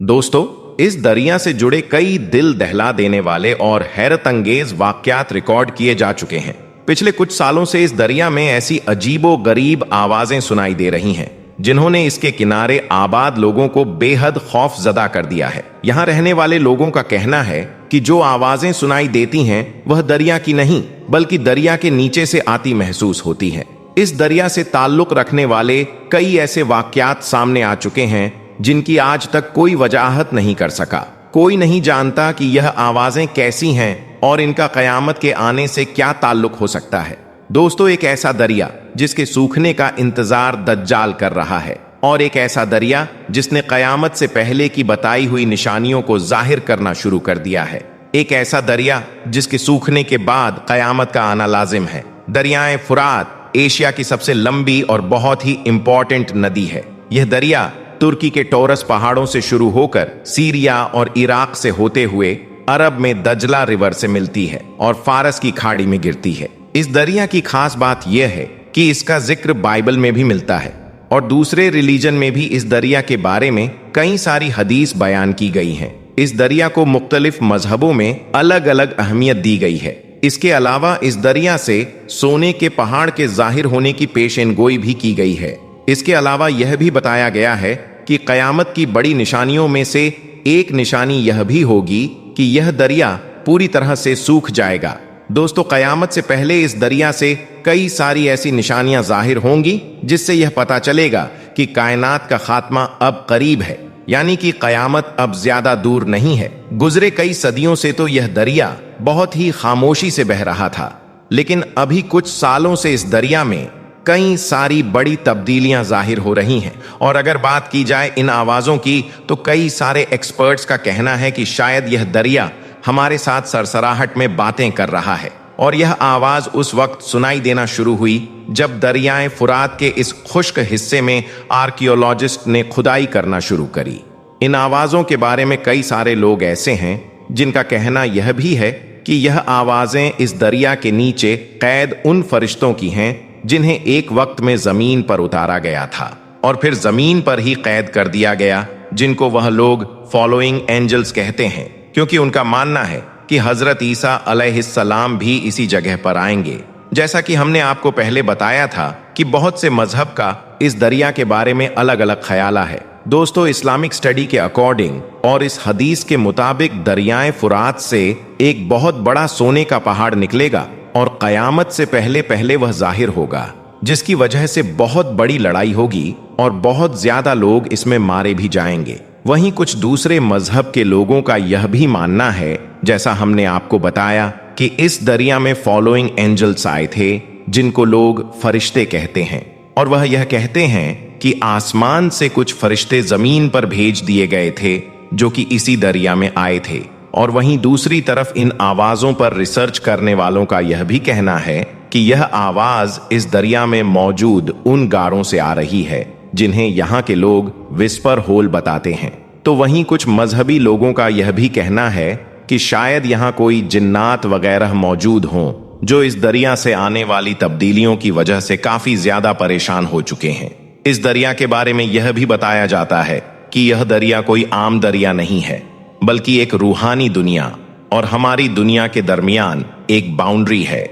दोस्तों, इस दरिया से जुड़े कई दिल दहला देने वाले और हैरत अंगेज वाकयात रिकॉर्ड किए जा चुके हैं। पिछले कुछ सालों से इस दरिया में ऐसी अजीबो गरीब आवाजें सुनाई दे रही हैं, जिन्होंने इसके किनारे आबाद लोगों को बेहद खौफजदा कर दिया है। यहाँ रहने वाले लोगों का कहना है कि जो आवाजें सुनाई देती हैं, वह दरिया की नहीं बल्कि दरिया के नीचे से आती महसूस होती हैं। इस दरिया से ताल्लुक रखने वाले कई ऐसे वाकयात सामने आ चुके हैं जिनकी आज तक कोई वजाहत नहीं कर सका। कोई नहीं जानता कि यह आवाजें कैसी हैं और इनका कयामत के आने से क्या ताल्लुक हो सकता है। दोस्तों, एक ऐसा दरिया जिसके सूखने का इंतजार दज्जाल कर रहा है, और एक ऐसा दरिया जिसने कयामत से पहले की बताई हुई निशानियों को जाहिर करना शुरू कर दिया है। एक ऐसा दरिया जिसके सूखने के बाद कयामत का आना लाजिम है। दरियाए फुरात एशिया की सबसे लंबी और बहुत ही इंपॉर्टेंट नदी है। यह दरिया तुर्की के टोरस पहाड़ों से शुरू होकर सीरिया और इराक से होते हुए अरब में दजला रिवर से मिलती है और फारस की खाड़ी में गिरती है। इस दरिया की खास बात यह है कि इसका जिक्र बाइबल में भी मिलता है और दूसरे रिलीजन में भी इस दरिया के बारे में कई सारी हदीस बयान की गई हैं। इस दरिया को मुख्तलिफ मजहबों में अलग अलग अहमियत दी गई है। इसके अलावा इस दरिया से सोने के पहाड़ के जाहिर होने की पेशेनगोई भी की गई है। इसके अलावा यह भी बताया गया है कि कयामत की बड़ी निशानियों में से एक निशानी यह भी होगी कि यह दरिया पूरी तरह से सूख जाएगा। दोस्तों, कयामत से पहले इस दरिया से कई सारी ऐसी निशानियां जाहिर होंगी जिससे यह पता चलेगा कि कायनात का खात्मा अब करीब है, यानी कि कयामत अब ज्यादा दूर नहीं है। गुजरे कई सदियों से तो यह दरिया बहुत ही खामोशी से बह रहा था, लेकिन अभी कुछ सालों से इस दरिया में कई सारी बड़ी तब्दीलियां जाहिर हो रही हैं। और अगर बात की जाए इन आवाजों की, तो कई सारे एक्सपर्ट्स का कहना है कि शायद यह दरिया हमारे साथ सरसराहट में बातें कर रहा है। और यह आवाज उस वक्त सुनाई देना शुरू हुई जब दरियाए फुरात के इस खुश्क हिस्से में आर्कियोलॉजिस्ट ने खुदाई करना शुरू करी। इन आवाजों के बारे में कई सारे लोग ऐसे हैं जिनका कहना यह भी है कि यह आवाजें इस दरिया के नीचे कैद उन फरिश्तों की हैं जिन्हें एक वक्त में जमीन पर उतारा गया था और फिर जमीन पर ही कैद कर दिया गया, जिनको वह लोग फॉलोइंग एंजल्स कहते हैं, क्योंकि उनका मानना है कि हजरत ईसा अलैहिस्सलाम भी इसी जगह पर आएंगे। जैसा कि हमने आपको पहले बताया था कि बहुत से मजहब का इस दरिया के बारे में अलग अलग ख्याला है। दोस्तों, इस्लामिक स्टडी के अकॉर्डिंग और इस हदीस के मुताबिक दरियाए फुरात से एक बहुत बड़ा सोने का पहाड़ निकलेगा और कयामत से पहले पहले वह जाहिर होगा, जिसकी वजह से बहुत बड़ी लड़ाई होगी और बहुत ज्यादा लोग इसमें मारे भी जाएंगे। वहीं कुछ दूसरे मजहब के लोगों का यह भी मानना है, जैसा हमने आपको बताया, कि इस दरिया में फॉलोइंग एंजल्स आए थे जिनको लोग फरिश्ते कहते हैं, और वह यह कहते हैं कि आसमान से कुछ फरिश्ते जमीन पर भेज दिए गए थे जो कि इसी दरिया में आए थे। और वहीं दूसरी तरफ इन आवाजों पर रिसर्च करने वालों का यह भी कहना है कि यह आवाज इस दरिया में मौजूद उन गारों से आ रही है जिन्हें यहाँ के लोग विस्पर होल बताते हैं। तो वहीं कुछ मजहबी लोगों का यह भी कहना है कि शायद यहाँ कोई जिन्नात वगैरह मौजूद हों जो इस दरिया से आने वाली तब्दीलियों की वजह से काफी ज्यादा परेशान हो चुके हैं। इस दरिया के बारे में यह भी बताया जाता है कि यह दरिया कोई आम दरिया नहीं है, बल्कि एक रूहानी दुनिया और हमारी दुनिया के दरमियान एक बाउंड्री है,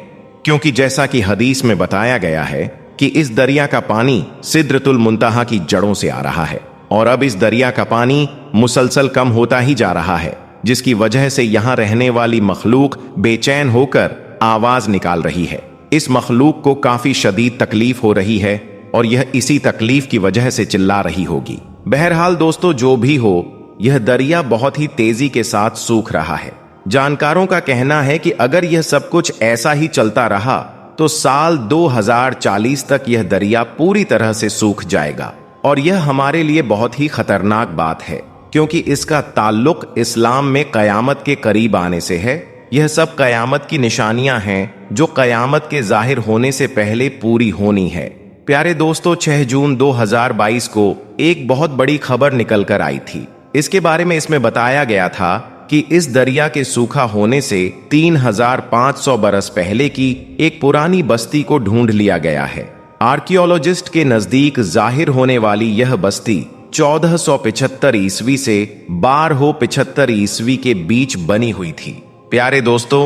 क्योंकि जैसा कि हदीस में बताया गया है कि इस दरिया का पानी सिदरतुल मुंतहा की जड़ों से आ रहा है और अब इस दरिया का पानी मुसलसल कम होता ही जा रहा है, जिसकी वजह से यहाँ रहने वाली मखलूक बेचैन होकर आवाज निकाल रही है। इस मखलूक को काफी शदीद तकलीफ हो रही है और यह इसी तकलीफ की वजह से चिल्ला रही होगी। बहरहाल दोस्तों, जो भी हो, यह दरिया बहुत ही तेजी के साथ सूख रहा है। जानकारों का कहना है कि अगर यह सब कुछ ऐसा ही चलता रहा तो साल 2040 तक यह दरिया पूरी तरह से सूख जाएगा, और यह हमारे लिए बहुत ही खतरनाक बात है, क्योंकि इसका ताल्लुक इस्लाम में कयामत के करीब आने से है। यह सब कयामत की निशानियां हैं जो कयामत के जाहिर होने से पहले पूरी होनी है। प्यारे दोस्तों, 6 जून 2022 को एक बहुत बड़ी खबर निकल कर आई थी। इसके बारे में इसमें बताया गया था कि इस दरिया के सूखा होने से 3500 बरस पहले की एक पुरानी बस्ती को ढूंढ लिया गया है। आर्कियोलॉजिस्ट के नजदीक जाहिर होने वाली यह बस्ती 1475 ईस्वी से 1275 ईस्वी के बीच बनी हुई थी। प्यारे दोस्तों,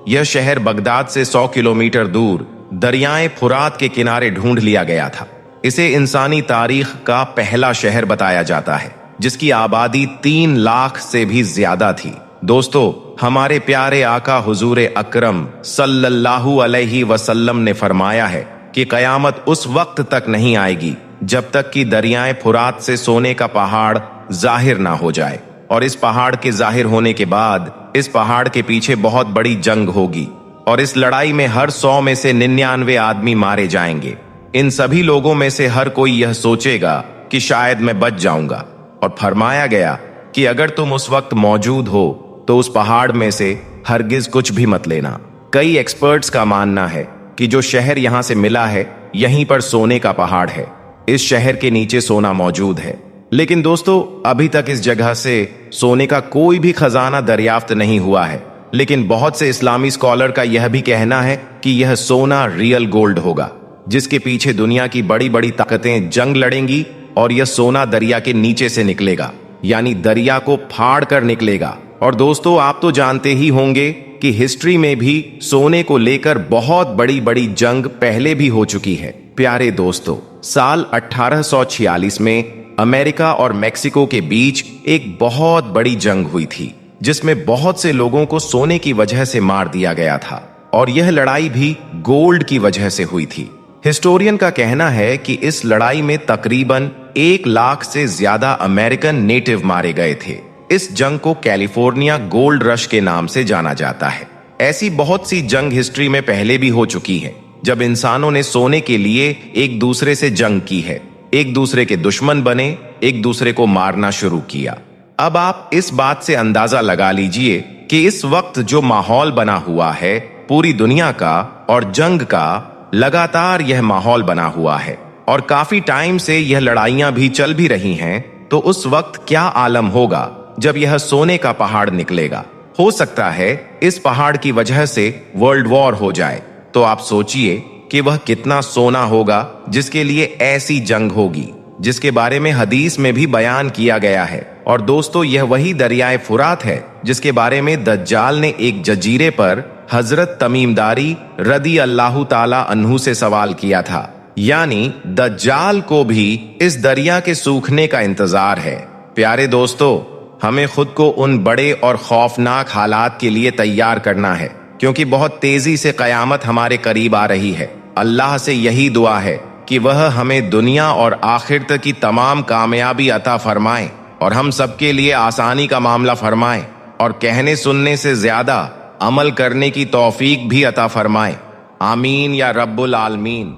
यह शहर बगदाद से 100 किलोमीटर दूर दरियाए फुरात के किनारे ढूंढ लिया गया था। इसे इंसानी तारीख का पहला शहर बताया जाता है, जिसकी आबादी 3 लाख से भी ज्यादा थी। दोस्तों, हमारे प्यारे आका हुजूर अकरम सल्लल्लाहु अलैहि वसल्लम ने फरमाया है कि कयामत उस वक्त तक नहीं आएगी जब तक कि दरियाए फुरात से सोने का पहाड़ जाहिर ना हो जाए, और इस पहाड़ के जाहिर होने के बाद इस पहाड़ के पीछे बहुत बड़ी जंग होगी, और इस लड़ाई में हर 100 में से 99 आदमी मारे जाएंगे। इन सभी लोगों में से हर कोई यह सोचेगा कि शायद मैं बच जाऊंगा, और फरमाया गया कि अगर तुम उस वक्त मौजूद हो तो उस पहाड़ में से हरगिज कुछ भी मत लेना। कई एक्सपर्ट्स का मानना है कि जो शहर यहां से मिला है, यहीं पर सोने का पहाड़ है। इस शहर के नीचे सोना मौजूद है, लेकिन दोस्तों अभी तक इस जगह से सोने का कोई भी खजाना दरियाफ्त नहीं हुआ है। लेकिन बहुत से इस्लामी स्कॉलर का यह भी कहना है कि यह सोना रियल गोल्ड होगा, जिसके पीछे दुनिया की बड़ी बड़ी ताकतें जंग लड़ेंगी, और यह सोना दरिया के नीचे से निकलेगा, यानी दरिया को फाड़ कर निकलेगा। और दोस्तों, आप तो जानते ही होंगे कि हिस्ट्री में भी सोने को लेकर बहुत बड़ी बड़ी जंग पहले भी हो चुकी है। प्यारे दोस्तों, साल 1846 में अमेरिका और मेक्सिको के बीच एक बहुत बड़ी जंग हुई थी, जिसमें बहुत से लोगों को सोने की वजह से मार दिया गया था, और यह लड़ाई भी गोल्ड की वजह से हुई थी। हिस्टोरियन का कहना है कि इस लड़ाई में तकरीबन 1 लाख से ज्यादा अमेरिकन नेटिव मारे गए थे। इस जंग को कैलिफोर्निया गोल्ड रश के नाम से जाना जाता है। ऐसी बहुत सी जंग हिस्ट्री में पहले भी हो चुकी है, जब इंसानों ने सोने के लिए एक दूसरे से जंग की है, एक दूसरे के दुश्मन बने, एक दूसरे को मारना शुरू किया। अब आप इस बात से अंदाजा लगा लीजिए कि इस वक्त जो माहौल बना हुआ है पूरी दुनिया का, और जंग का लगातार यह माहौल बना हुआ है, और काफी टाइम से यह लड़ाइयां भी चल भी रही हैं, तो उस वक्त क्या आलम होगा जब यह सोने का पहाड़ निकलेगा। हो सकता है इस पहाड़ की वजह से वर्ल्ड वॉर हो जाए। तो आप सोचिए कि वह कितना सोना होगा जिसके लिए ऐसी जंग होगी, जिसके बारे में हदीस में भी बयान किया गया है। और दोस्तों, यह वही दरियाए फुरात है जिसके बारे में दज्जाल ने एक जजीरे पर हजरत तमीमदारी रदी अल्लाह ताला अन्हु से सवाल किया था। यानी दज्जाल को भी इस दरिया के सूखने का इंतजार है। प्यारे दोस्तों, हमें खुद को उन बड़े और खौफनाक हालात के लिए तैयार करना है, क्योंकि बहुत तेजी से कयामत हमारे करीब आ रही है। अल्लाह से यही दुआ है कि वह हमें दुनिया और आखिरत की तमाम कामयाबी अता फरमाए, और हम सबके लिए आसानी का मामला फरमाए, और कहने सुनने से ज्यादा अमल करने की तौफीक भी अता फरमाए। आमीन या रब्बुल आलमीन।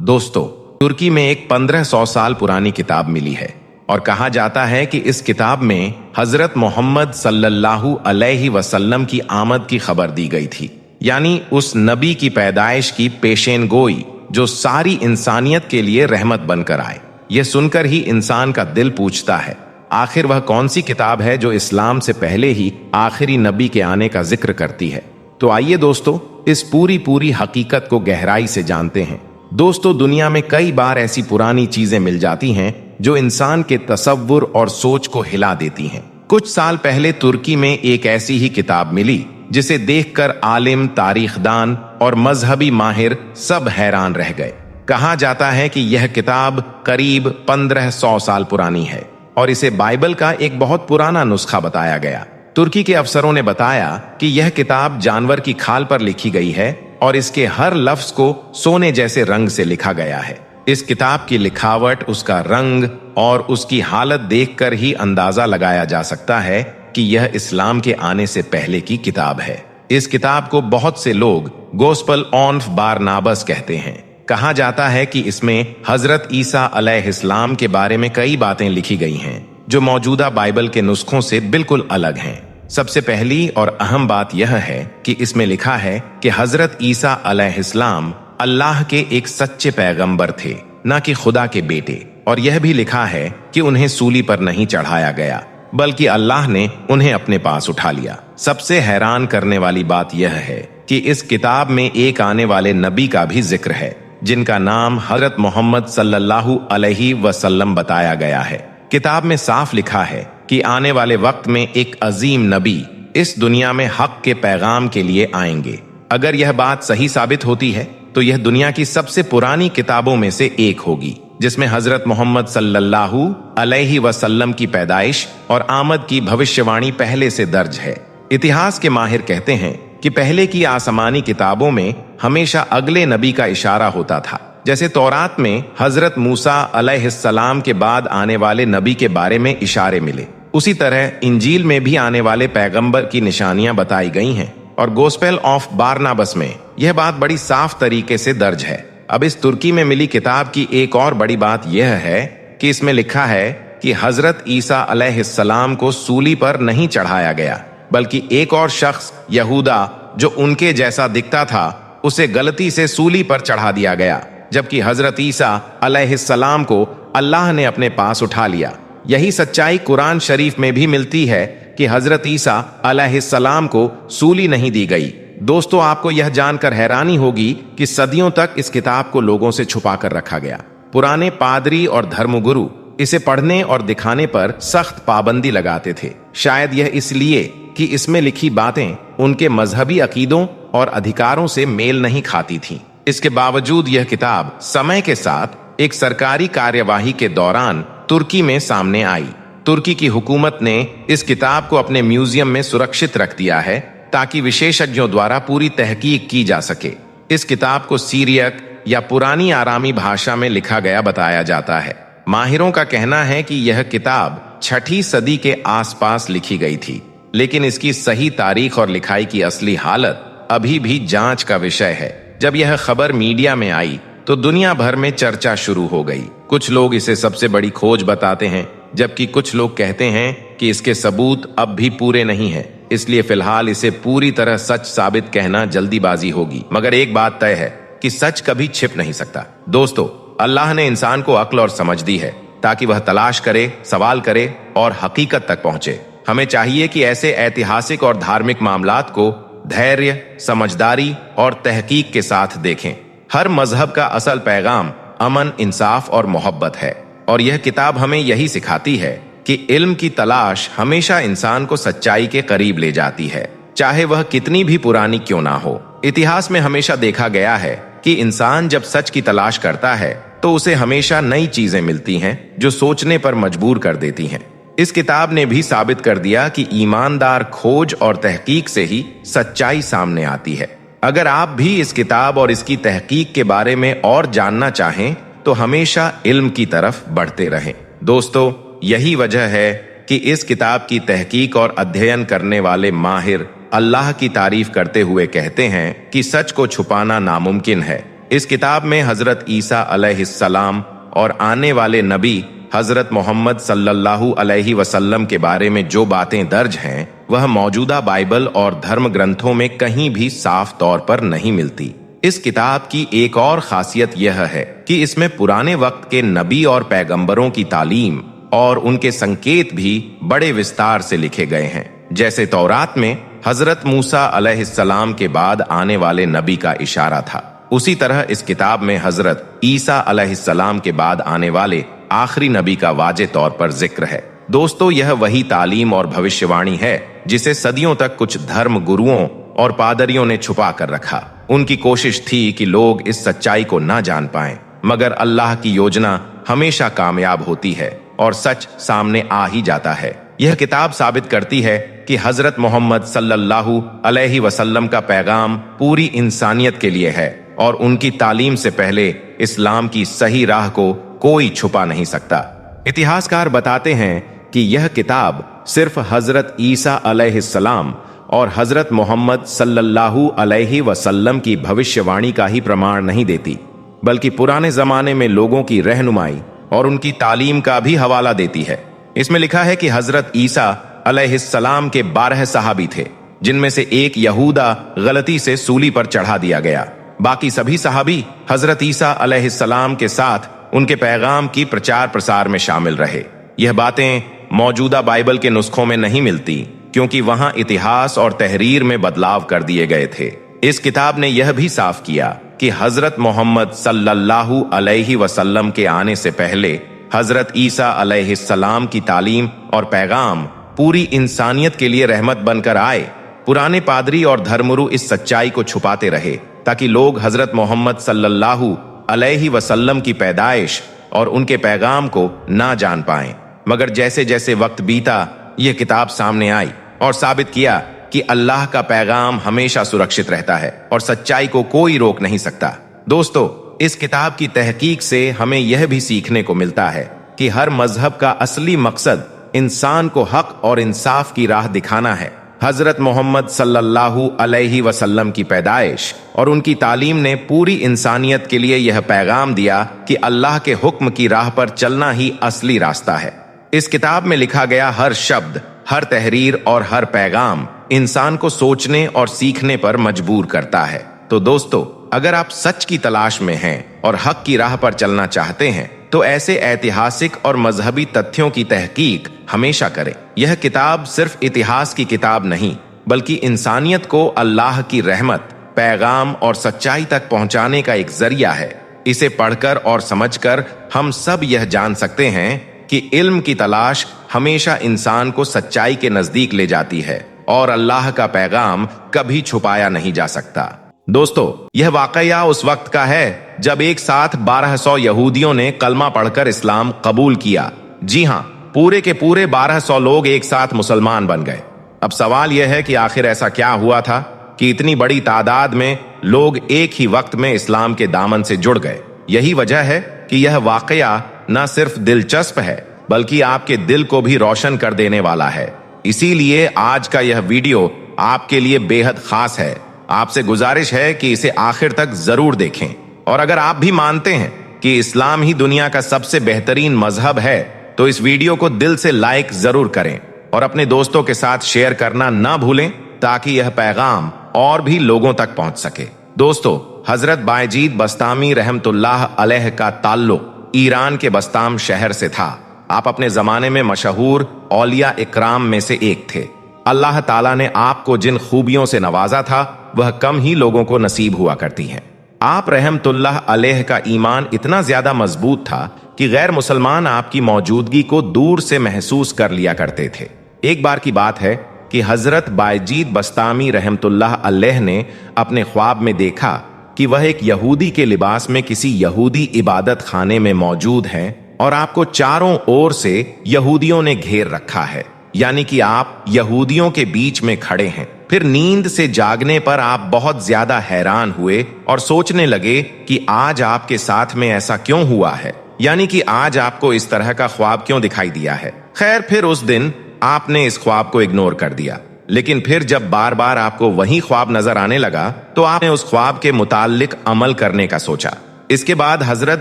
दोस्तों, तुर्की में एक 1500 साल पुरानी किताब मिली है, और कहा जाता है कि इस किताब में हजरत मोहम्मद सल्लल्लाहु अलैहि वसल्लम की आमद की खबर दी गई थी, यानी उस नबी की पैदाइश की पेशेन गोई जो सारी इंसानियत के लिए रहमत बनकर आए। यह सुनकर ही इंसान का दिल पूछता है, आखिर वह कौन सी किताब है जो इस्लाम से पहले ही आखिरी नबी के आने का जिक्र करती है। तो आइए दोस्तों, इस पूरी हकीकत को गहराई से जानते हैं। दोस्तों, दुनिया में कई बार ऐसी पुरानी चीजें मिल जाती हैं जो इंसान के तसव्वुर और सोच को हिला देती हैं। कुछ साल पहले तुर्की में एक ऐसी ही किताब मिली जिसे देखकर आलिम, तारीखदान और मजहबी माहिर सब हैरान रह गए। कहा जाता है कि यह किताब करीब 1500 साल पुरानी है, और इसे बाइबल का एक बहुत पुराना नुस्खा बताया गया। तुर्की के अफसरों ने बताया कि यह किताब जानवर की खाल पर लिखी गई है, और इसके हर लफ्ज को सोने जैसे रंग से लिखा गया है। इस किताब की लिखावट, उसका रंग और उसकी हालत देखकर ही अंदाजा लगाया जा सकता है कि यह इस्लाम के आने से पहले की किताब है। इस किताब को बहुत से लोग गोस्पल ऑफ बारनाबस कहते हैं। कहा जाता है कि इसमें हजरत ईसा अलैहिस्सलाम के बारे में कई बातें लिखी गई हैं जो मौजूदा बाइबल के नुस्खों से बिल्कुल अलग हैं। सबसे पहली और अहम बात यह है कि इसमें लिखा है कि हजरत ईसा अलैहिस्सलाम अल्लाह के एक सच्चे पैगंबर थे, न कि खुदा के बेटे। और यह भी लिखा है कि उन्हें सूली पर नहीं चढ़ाया गया, बल्कि अल्लाह ने उन्हें अपने पास उठा लिया। सबसे हैरान करने वाली बात यह है कि इस किताब में एक आने वाले नबी का भी जिक्र है, जिनका नाम हजरत मोहम्मद सल्लल्लाहु अलैहि वसल्लम बताया गया है। किताब में साफ लिखा है कि आने वाले वक्त में एक अजीम नबी इस दुनिया में हक के पैगाम के लिए आएंगे। अगर यह बात सही साबित होती है तो यह दुनिया की सबसे पुरानी किताबों में से एक होगी, जिसमें हजरत मोहम्मद सल्लल्लाहु अलैहि वसल्लम की पैदाइश और आमद की भविष्यवाणी पहले से दर्ज है। इतिहास के माहिर कहते हैं कि पहले की आसमानी किताबों में हमेशा अगले नबी का इशारा होता था। जैसे तौरात में हजरत मूसा अलैहिस्सलाम के बाद आने वाले नबी के बारे में इशारे मिले, उसी तरह इंजील में भी आने वाले पैगंबर की निशानियां बताई गई हैं और गॉस्पेल ऑफ बारनाबस में यह बात बड़ी साफ तरीके से दर्ज है। अब इस तुर्की में मिली किताब की एक और बड़ी बात यह है कि इसमें लिखा है कि हजरत ईसा अलैहिस्सलाम को सूली पर नहीं चढ़ाया गया, बल्कि एक और शख्स यहूदा जो उनके जैसा दिखता था उसे गलती से सूली पर चढ़ा दिया गया, जबकि हजरत ईसा अलैहिस्सलाम को अल्लाह ने अपने पास उठा लिया। यही सच्चाई कुरान शरीफ में भी मिलती है कि हजरत ईसा अलैहिस्सलाम को सूली नहीं दी गई। दोस्तों, आपको यह जानकर हैरानी होगी कि सदियों तक इस किताब को लोगों से छुपा कर रखा गया। पुराने पादरी और धर्मगुरु इसे पढ़ने और दिखाने पर सख्त पाबंदी लगाते थे। शायद यह इसलिए कि इसमें लिखी बातें उनके मजहबी अकीदों और अधिकारों से मेल नहीं खाती थीं। इसके बावजूद यह किताब समय के साथ एक सरकारी कार्यवाही के दौरान तुर्की में सामने आई। तुर्की की हुकूमत ने इस किताब को अपने म्यूजियम में सुरक्षित रख दिया है ताकि विशेषज्ञों द्वारा पूरी तहकीक की जा सके। इस किताब को सीरियक या पुरानी आरामी भाषा में लिखा गया बताया जाता है। माहिरों का कहना है कि यह किताब 6ठी सदी के आसपास लिखी गई थी, लेकिन इसकी सही तारीख और लिखाई की असली हालत अभी भी जांच का विषय है। जब यह खबर मीडिया में आई तो दुनिया भर में चर्चा शुरू हो गई। कुछ लोग इसे सबसे बड़ी खोज बताते हैं, जबकि कुछ लोग कहते हैं कि इसके सबूत अब भी पूरे नहीं हैं, इसलिए फिलहाल इसे पूरी तरह सच साबित कहना जल्दीबाजी होगी। मगर एक बात तय है कि सच कभी छिप नहीं सकता। दोस्तों, अल्लाह ने इंसान को अक्ल और समझ दी है ताकि वह तलाश करे, सवाल करे और हकीकत तक पहुंचे। हमें चाहिए कि ऐसे ऐतिहासिक और धार्मिक मामलात को धैर्य, समझदारी और तहकीक के साथ देखें। हर मजहब का असल पैगाम अमन, इंसाफ और मोहब्बत है, और यह किताब हमें यही सिखाती है कि इल्म की तलाश हमेशा इंसान को सच्चाई के करीब ले जाती है, चाहे वह कितनी भी पुरानी क्यों ना हो। इतिहास में हमेशा देखा गया है कि इंसान जब सच की तलाश करता है तो उसे हमेशा नई चीजें मिलती हैं जो सोचने पर मजबूर कर देती हैं। इस किताब ने भी साबित कर दिया कि ईमानदार खोज और तहकीक से ही सच्चाई सामने आती है। अगर आप भी इस किताब और इसकी तहकीक के बारे में और जानना चाहें तो हमेशा इल्म की तरफ बढ़ते रहें। दोस्तों, यही वजह है कि इस किताब की तहकीक और अध्ययन करने वाले माहिर अल्लाह की तारीफ करते हुए कहते हैं कि सच को छुपाना नामुमकिन है। इस किताब में हजरत ईसा अलैहिस्सलाम और आने वाले नबी हजरत मोहम्मद सल्लल्लाहु अलैहि वसल्लम के बारे में जो बातें दर्ज हैं वह मौजूदा बाइबल और धर्म ग्रंथों में कहीं भी साफ तौर पर नहीं मिलती। इस किताब की एक और खासियत यह है कि इसमें पुराने वक्त के नबी और पैगंबरों की तालीम और उनके संकेत भी बड़े विस्तार से लिखे गए हैं। जैसे तौरात में हजरत मूसा अलैहिस्सलाम के बाद आने वाले नबी का इशारा था, उसी तरह इस किताब में हजरत ईसा अलैहिस्सलाम के बाद आने वाले आखिरी नबी का वाजे तौर पर जिक्र है। दोस्तों, यह वही तालीम और भविष्यवाणी है जिसे सदियों तक कुछ धर्म गुरुओं और पादरियों ने छुपा कर रखा। उनकी कोशिश थी कि लोग इस सच्चाई को ना जान पाएं, मगर अल्लाह की योजना हमेशा कामयाब होती है और सच सामने आ ही जाता है। यह किताब साबित करती है कि हजरत मोहम्मद सल्लल्लाहु अलैहि वसल्लम का पैगाम पूरी इंसानियत के लिए है और उनकी तालीम से पहले इस्लाम की सही राह को कोई छुपा नहीं सकता। इतिहासकार बताते हैं कि यह किताब सिर्फ हजरत ईसा अलैहिस्सलाम और हजरत मोहम्मद सल्लल्लाहु अलैहि वसल्लम की भविष्यवाणी का ही प्रमाण नहीं देती, बल्कि पुराने जमाने में लोगों की रहनुमाई और उनकी तालीम का भी हवाला देती है। इसमें लिखा है कि हजरत ईसा अलैहिस्सलाम के 12 सहाबी थे, जिनमें से एक यहूदा गलती से सूली पर चढ़ा दिया गया। बाकी सभी सहाबी हजरत ईसा अलैहिस्सलाम के साथ उनके पैगाम की प्रचार प्रसार में शामिल रहे। यह बातें मौजूदा बाइबल के नुस्खों में नहीं मिलती, क्योंकि वहां इतिहास और तहरीर में बदलाव कर दिए गए थे। इस किताब ने यह भी साफ किया कि हजरत मोहम्मद सल्लल्लाहु अलैहि वसल्लम के आने से पहले हजरत ईसा अलैहिस्सलाम की तालीम और पैगाम पूरी इंसानियत के लिए रहमत बनकर आए। पुराने पादरी और धर्मगुरु इस सच्चाई को छुपाते रहे ताकि लोग हजरत मोहम्मद सल्लल्लाहु अलैहि वसल्लम की पैदाइश और उनके पैगाम को ना जान पाएं। मगर जैसे जैसे वक्त बीता, यह किताब सामने आई और साबित किया कि अल्लाह का पैगाम हमेशा सुरक्षित रहता है और सच्चाई को कोई रोक नहीं सकता। दोस्तों, इस किताब की तहकीक से हमें यह भी सीखने को मिलता है कि हर मजहब का असली मकसद इंसान को हक और इंसाफ की राह दिखाना है। हजरत मोहम्मद सल्लल्लाहु अलैहि वसल्लम की पैदाइश और उनकी तालीम ने पूरी इंसानियत के लिए यह पैगाम दिया कि अल्लाह के हुक्म की राह पर चलना ही असली रास्ता है। इस किताब में लिखा गया हर शब्द, हर तहरीर और हर पैगाम इंसान को सोचने और सीखने पर मजबूर करता है। तो दोस्तों, अगर आप सच की तलाश में हैं और हक की राह पर चलना चाहते हैं तो ऐसे ऐतिहासिक और मजहबी तथ्यों की तहकीक हमेशा करें। यह किताब सिर्फ इतिहास की किताब नहीं, बल्कि इंसानियत को अल्लाह की रहमत, पैगाम और सच्चाई तक पहुंचाने का एक जरिया है। इसे पढ़कर और समझकर हम सब यह जान सकते हैं कि इल्म की तलाश हमेशा इंसान को सच्चाई के नजदीक ले जाती है और अल्लाह का पैगाम कभी छुपाया नहीं जा सकता। दोस्तों, यह वाकया उस वक्त का है जब एक साथ 1200 यहूदियों ने कलमा पढ़कर इस्लाम कबूल किया। जी हाँ, पूरे के पूरे 1200 लोग एक साथ मुसलमान बन गए। अब सवाल यह है कि आखिर ऐसा क्या हुआ था कि इतनी बड़ी तादाद में लोग एक ही वक्त में इस्लाम के दामन से जुड़ गए। यही वजह है कि यह वाकया न सिर्फ दिलचस्प है बल्कि आपके दिल को भी रोशन कर देने वाला है। इसीलिए आज का यह वीडियो आपके लिए बेहद खास है। आपसे गुजारिश है कि इसे आखिर तक जरूर देखें और अगर आप भी मानते हैं कि इस्लाम ही दुनिया का सबसे बेहतरीन मजहब है तो इस वीडियो को दिल से लाइक जरूर करें और अपने दोस्तों के साथ शेयर करना ना भूलें ताकि यह पैगाम और भी लोगों तक पहुंच सके। दोस्तों, हजरत बायजीद बस्तामी रहमतुल्लाह अलैह का ताल्लुक ईरान के बस्ताम शहर से था। आप अपने जमाने में मशहूर औलिया इकराम में से एक थे। अल्लाह ताला ने आपको जिन खूबियों से नवाजा था वह कम ही लोगों को नसीब हुआ करती हैं। आप रहमतुल्लाह अलैह का ईमान इतना ज्यादा मजबूत था कि गैर मुसलमान आपकी मौजूदगी को दूर से महसूस कर लिया करते थे। एक बार की बात है कि हजरत बायजीद बस्तामी रहमतुल्लाह अलैह ने अपने ख्वाब में देखा कि वह एक यहूदी के लिबास में किसी यहूदी इबादत खाने में मौजूद हैं और आपको चारों ओर से यहूदियों ने घेर रखा है, यानी कि आप यहूदियों के बीच में खड़े हैं। फिर नींद से जागने पर आप बहुत ज्यादा हैरान हुए और सोचने लगे कि आज आपके साथ में ऐसा क्यों हुआ है, यानी कि आज आपको इस तरह का ख्वाब क्यों दिखाई दिया है। खैर, फिर उस दिन आपने इस ख्वाब को इग्नोर कर दिया, लेकिन फिर जब बार बार आपको वही ख्वाब नजर आने लगा तो आपने उस ख्वाब के मुताल्लिक अमल करने का सोचा। इसके बाद हजरत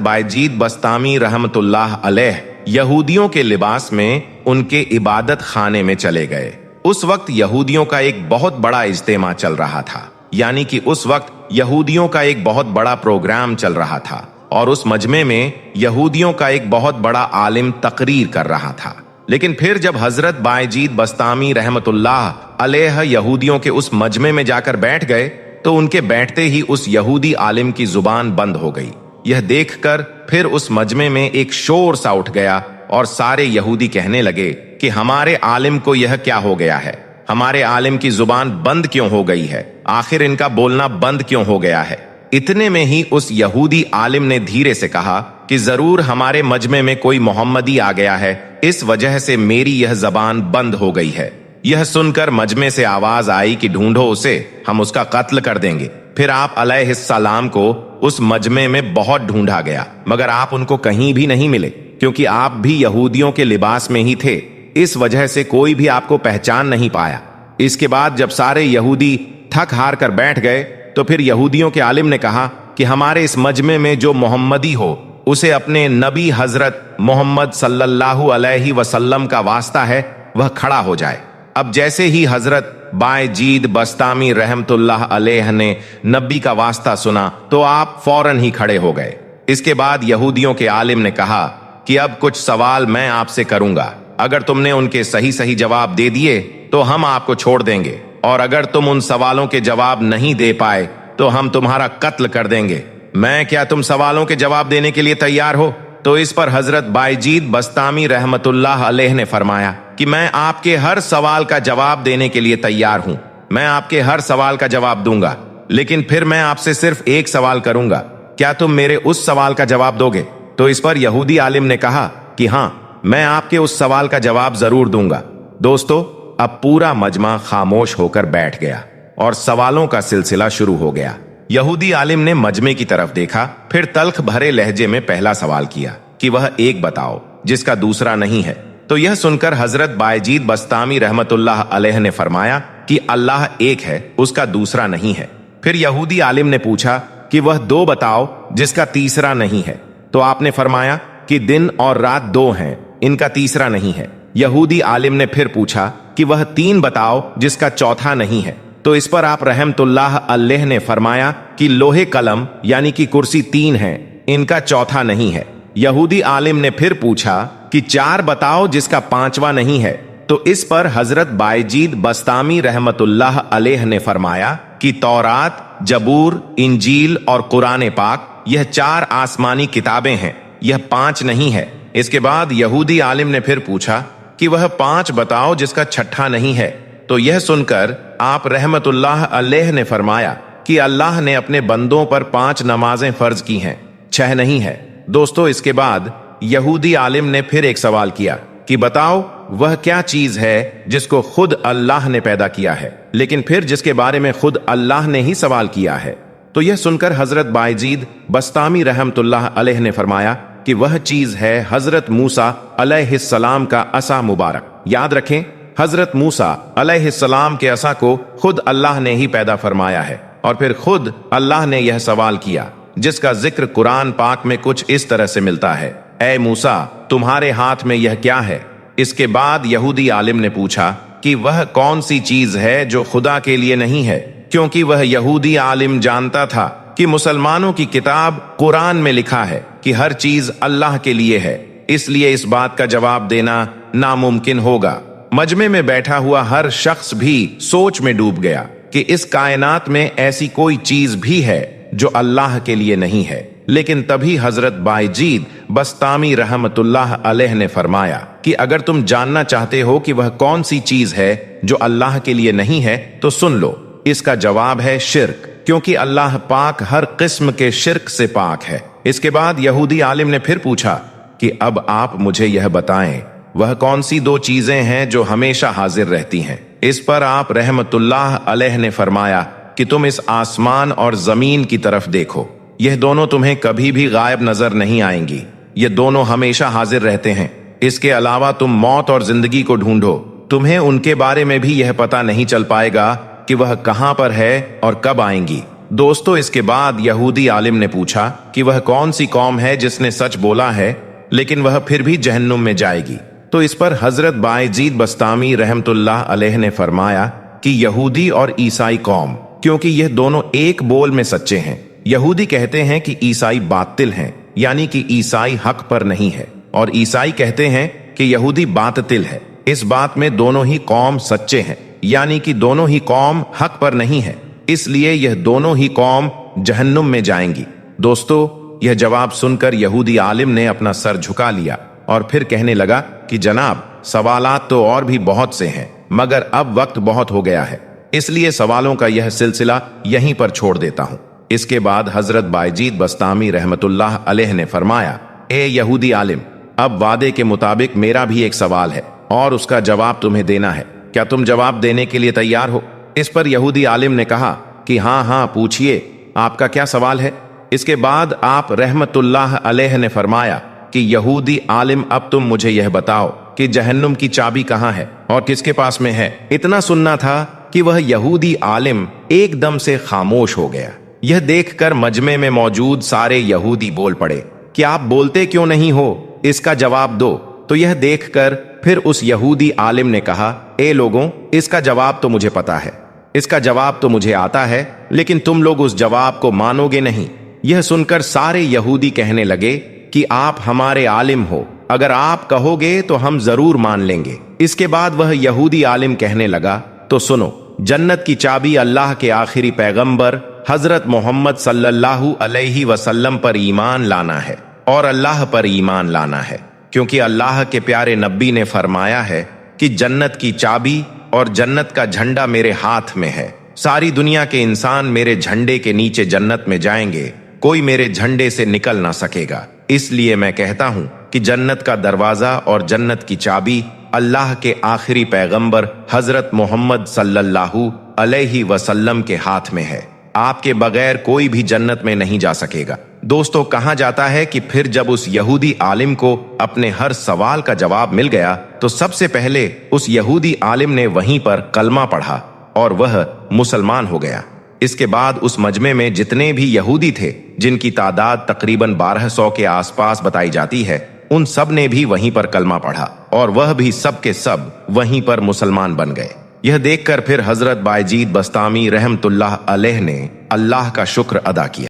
बायजीद बस्तामी रहमतुल्लाह अलैह यहूदियों के लिबास में उनके इबादत खाने में चले गए। उस वक्त यहूदियों का एक बहुत बड़ा इज्तिमा चल रहा था, यानी कि उस वक्त यहूदियों का एक बहुत बड़ा प्रोग्राम चल रहा था और उस मजमे में यहूदियों का एक बहुत बड़ा आलिम तकरीर कर रहा था। लेकिन फिर जब हजरत बायजीद बस्तामी रहमतुल्लाह अलैह यहूदियों के उस मजमे में जाकर बैठ गए तो उनके बैठते ही उस यहूदी आलिम की जुबान बंद हो गई। यह देखकर फिर उस मजमे में एक शोर सा उठ गया और सारे यहूदी कहने लगे कि हमारे आलिम को यह क्या हो गया है, हमारे आलिम की जुबान बंद क्यों हो गई है, आखिर इनका बोलना बंद क्यों हो गया है। इतने में ही उस यहूदी आलिम ने धीरे से कहा कि जरूर हमारे मजमे में कोई मोहम्मदी आ गया है, इस वजह से मेरी यह जबान बंद हो गई है। यह सुनकर मजमे से आवाज आई कि ढूंढो उसे, हम उसका कत्ल कर देंगे। फिर आप अलैहिस्सलाम को उस मजमे में बहुत ढूंढा गया, मगर आप उनको कहीं भी नहीं मिले, क्योंकि आप भी यहूदियों के लिबास में ही थे। इस वजह से कोई भी आपको पहचान नहीं पाया। इसके बाद जब सारे यहूदी थक हार कर बैठ गए तो फिर यहूदियों के आलिम ने कहा कि हमारे इस मजमे में जो मोहम्मदी हो उसे अपने नबी हजरत मोहम्मद सल्लल्लाहु अलैहि वसल्लम का वास्ता है, वह खड़ा हो जाए। अब जैसे ही हजरत बायजीद बस्तामी रहमतुल्लाह अलैह ने नबी का वास्ता सुना तो आप फौरन ही खड़े हो गए। इसके बाद यहूदियों के आलिम ने कहा कि अब कुछ सवाल मैं आपसे करूंगा, अगर तुमने उनके सही सही जवाब दे दिए तो हम आपको छोड़ देंगे, और अगर तुम उन सवालों के जवाब नहीं दे पाए तो हम तुम्हारा कत्ल कर देंगे। मैं क्या तुम सवालों के जवाब देने के लिए तैयार हो? तो इस पर हजरत बायजीद बस्तामी रहमतुल्लाह अलैह ने फरमाया कि मैं आपके हर सवाल का जवाब देने के लिए तैयार हूं। मैं आपके हर सवाल का जवाब दूंगा, लेकिन फिर मैं आपसे सिर्फ एक सवाल करूंगा। क्या तुम मेरे उस सवाल का जवाब दोगे? तो इस पर यहूदी आलिम ने कहा कि हाँ, मैं आपके उस सवाल का जवाब जरूर दूंगा। दोस्तों, अब पूरा मजमा खामोश होकर बैठ गया और सवालों का सिलसिला शुरू हो गया। यहूदी आलिम ने मजमे की तरफ देखा, फिर तल्ख भरे लहजे में पहला सवाल किया कि वह एक बताओ जिसका दूसरा नहीं है। तो यह सुनकर हजरत बायजीद बस्तामी रहमतुल्लाह अलैह ने फरमाया कि अल्लाह एक है, उसका दूसरा नहीं है। फिर यहूदी आलिम ने पूछा कि वह दो बताओ जिसका तीसरा नहीं है। तो आपने फरमाया कि दिन और रात दो हैं, इनका तीसरा नहीं है। यहूदी आलिम ने फिर पूछा कि वह तीन बताओ जिसका चौथा नहीं है। तो इस पर आप रहमतुल्लाह अलैह ने फरमाया कि लोहे कलम यानी कि कुर्सी तीन है, इनका चौथा नहीं है। यहूदी आलिम ने फिर पूछा कि चार बताओ जिसका पांचवा नहीं है। तो इस पर हजरत बायजीद बस्तामी रहमतुल्लाह अलैह ने फरमाया कि तौरात, जबूर, इंजील और कुरान पाक, यह चार आसमानी किताबें हैं, यह पांच नहीं है। इसके बाद यहूदी आलिम ने फिर पूछा कि वह पांच बताओ जिसका छठा नहीं है। तो यह सुनकर आप रहमतुल्लाह अलैह ने फरमाया कि अल्लाह ने अपने बंदों पर 5 नमाजें फर्ज की हैं, 6 नहीं है। दोस्तों, इसके बाद यहूदी आलिम ने फिर एक सवाल किया कि बताओ वह क्या चीज है जिसको खुद अल्लाह ने पैदा किया है, लेकिन फिर जिसके बारे में खुद अल्लाह ने ही सवाल किया है। तो यह सुनकर हजरत बायजीद बस्तामी रहमतुल्लाह अलैह ने फरमाया कि वह चीज है हजरत मूसा अलैहिस्सलाम का असा मुबारक। याद रखें, हजरत मूसा अलैहिस्सलाम के असा को खुद अल्लाह ने ही पैदा फरमाया है। और फिर खुद अल्लाह ने यह सवाल किया जिसका जिक्र कुरान पाक में कुछ इस तरह से मिलता है, ऐ मूसा, तुम्हारे हाथ में यह क्या है? इसके बाद यहूदी आलिम ने पूछा कि वह कौन सी चीज है जो खुदा के लिए नहीं है, क्योंकि वह यहूदी आलिम जानता था कि मुसलमानों की किताब कुरान में लिखा है कि हर चीज अल्लाह के लिए है, इसलिए इस बात का जवाब देना नामुमकिन होगा। मजमे में बैठा हुआ हर शख्स भी सोच में डूब गया कि इस कायनात में ऐसी कोई चीज भी है जो अल्लाह के लिए नहीं है। लेकिन तभी हजरत बायजीद बस्तामी रहमतुल्लाह अलैह ने फरमाया कि अगर तुम जानना चाहते हो कि वह कौन सी चीज है जो अल्लाह के लिए नहीं है तो सुन लो। इसका जवाब है शिर्क, क्योंकि अल्लाह पाक हर किस्म के शिर्क से पाक है। इसके बाद यहूदी आलिम ने फिर पूछा कि अब आप मुझे यह बताएं वह कौन सी दो चीजें हैं जो हमेशा हाजिर रहती हैं। इस पर आप रहमतुल्लाह अलैह ने फरमाया कि तुम इस आसमान और जमीन की तरफ देखो, यह दोनों तुम्हें कभी भी गायब नजर नहीं आएंगी, ये दोनों हमेशा हाजिर रहते हैं। इसके अलावा तुम मौत और जिंदगी को ढूंढो, तुम्हें उनके बारे में भी यह पता नहीं चल पाएगा कि वह कहां पर है और कब आएंगी। दोस्तों, इसके बाद यहूदी आलिम ने पूछा कि वह कौन सी कौम है जिसने सच बोला है लेकिन वह फिर भी जहन्नुम में जाएगी। तो इस पर हजरत बायजीद बस्तामी रहमतुल्लाह अलैह ने फरमाया कि यहूदी और ईसाई कौम, क्योंकि यह दोनों एक बोल में सच्चे हैं। यहूदी कहते हैं कि ईसाई बातिल हैं, यानी कि ईसाई हक पर नहीं है, और ईसाई कहते हैं कि यहूदी बातिल है। इस बात में दोनों ही कौम सच्चे हैं, यानी कि दोनों ही कौम हक पर नहीं है, इसलिए यह दोनों ही कौम जहन्नुम में जाएंगी। दोस्तों, यह जवाब सुनकर यहूदी आलिम ने अपना सर झुका लिया और फिर कहने लगा कि जनाब, सवालात तो और भी बहुत से हैं, मगर अब वक्त बहुत हो गया है, इसलिए सवालों का यह सिलसिला यहीं पर छोड़ देता हूं। इसके बाद हजरत बायजीद बस्तामी रहमतुल्लाह अलैह ने फरमाया, ए यहूदी आलिम, अब वादे के मुताबिक मेरा भी एक सवाल है और उसका जवाब तुम्हें देना है। क्या तुम जवाब देने के लिए तैयार हो? इस पर यहूदी आलिम ने कहा कि हाँ हाँ, पूछिए, आपका क्या सवाल है? इसके बाद आप रहमतुल्लाह अलैह ने फरमाया कि यहूदी आलिम, अब तुम मुझे यह बताओ कि जहन्नुम की चाबी कहाँ है और किसके पास में है। इतना सुनना था कि वह यहूदी आलिम एकदम से खामोश हो गया। यह देखकर मजमे में मौजूद सारे यहूदी बोल पड़े कि आप बोलते क्यों नहीं हो, इसका जवाब दो। तो यह देखकर फिर उस यहूदी आलिम ने कहा, ए लोगों, इसका जवाब तो मुझे पता है, इसका जवाब तो मुझे आता है, लेकिन तुम लोग उस जवाब को मानोगे नहीं। यह सुनकर सारे यहूदी कहने लगे कि आप हमारे आलिम हो, अगर आप कहोगे तो हम जरूर मान लेंगे। इसके बाद वह यहूदी आलिम कहने लगा, तो सुनो, जन्नत की चाबी अल्लाह के आखिरी पैगंबर हजरत मोहम्मद सल्लल्लाहु अलैहि वसल्लम पर ईमान लाना है। اور اللہ پر ایمان لانا ہے، کیونکہ اللہ کے پیارے نبی نے فرمایا ہے کہ جنت کی چابی اور جنت کا جھنڈا میرے ہاتھ میں ہے۔ ساری دنیا کے انسان میرے جھنڈے کے نیچے جنت میں جائیں گے، کوئی میرے جھنڈے سے نکل نہ سکے گا۔ اس لیے میں کہتا ہوں کہ جنت کا دروازہ اور جنت کی چابی اللہ کے آخری پیغمبر حضرت محمد صلی اللہ علیہ وسلم کے ہاتھ میں ہے۔ آپ کے بغیر کوئی بھی جنت میں نہیں جا سکے گا۔ دوستو، کہا جاتا ہے کہ پھر جب اس یہودی عالم کو اپنے ہر سوال کا جواب مل گیا تو سب سے پہلے اس یہودی عالم نے وہیں پر کلمہ پڑھا اور وہ مسلمان ہو گیا۔ اس کے بعد اس مجمع میں جتنے بھی یہودی تھے، جن کی تعداد تقریباً 1200 کے آس پاس بتائی جاتی ہے، ان سب نے بھی وہیں پر کلمہ پڑھا اور وہ بھی سب کے سب وہیں پر مسلمان بن گئے۔ یہ دیکھ کر پھر حضرت بائجید بسطامی رحمت اللہ علیہ نے اللہ کا شکر ادا کیا۔